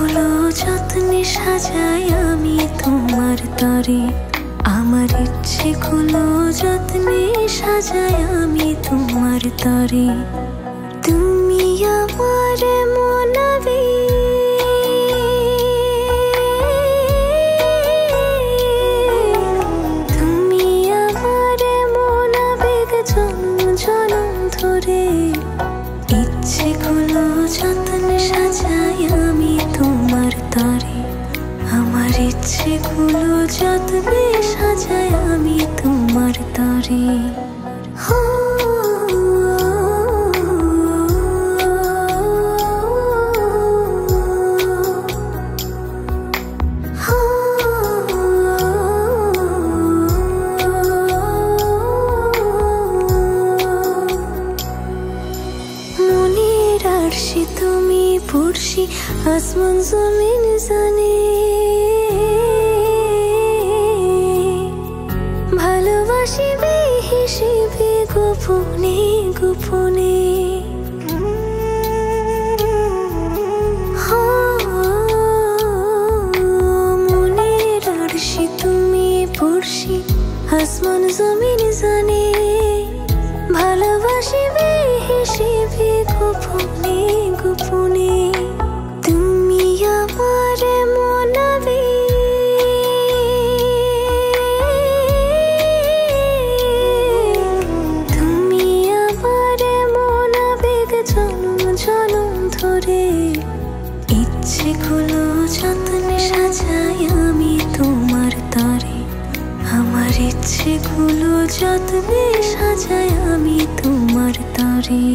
ইচ্ছেগুলো যত্নে সাজাই আমি তোমার তরে, আমার ইচ্ছেগুলো যত্নে সাজাই আমি তোমার তরে। তুমি আমার মনাবে, তুমি আমার মনাবেগ জন্ম জনম ধরে। ইচ্ছেগুলো যত্নে সাজাই আমি তোমার তরে, আমার ইচ্ছেগুলো যত্নে সাজাই আমি তোমার তরে। মনের আরশি তুমি পড়শি, আসমান জমিন জানে। ভালোবাসি বেহিসেবে গোপনে গোপনে। মনের আরশি তুমি পড়শি, আসমান জমিন জানে। ভালোবাসি বেহিসেবে গোপনে গোপনে। তুমি আমার মনাবে, তুমি আমার মনাবেগ জনম জনম ধরে। ইচ্ছেগুলো যত্নে সাজাই আমি তোমার তরে, আমার ইচ্ছেগুলো যত্নে সাজাই আমি তোমার তরে।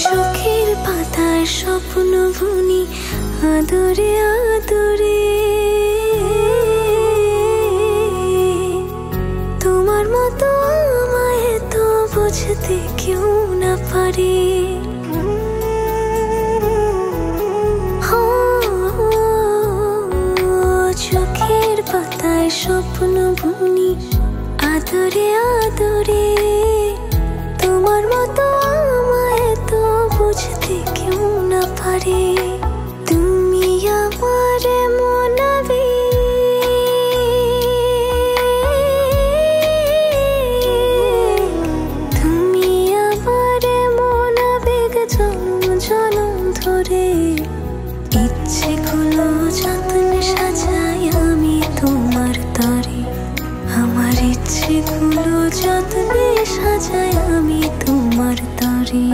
চোখের পাতায় স্বপ্ন বুনি আদরে আদরে। তোমার মতো আমায় তো বুঝতে কেউ না পারে। চোখের পাতায় স্বপ্ন বুনি আদরে আদরে। তোমার মতো আমায় তো বুঝতে কেউ না পারে। তুমি আমার মনাবে, তুমি আমার মনাবেগ জন্ম জনম ধরে। ইচ্ছেগুলো যত্নে সাজাই আমি তোমার তরে, আমার ইচ্ছেগুলো যত্নে সাজাই আমি তোমার তরে।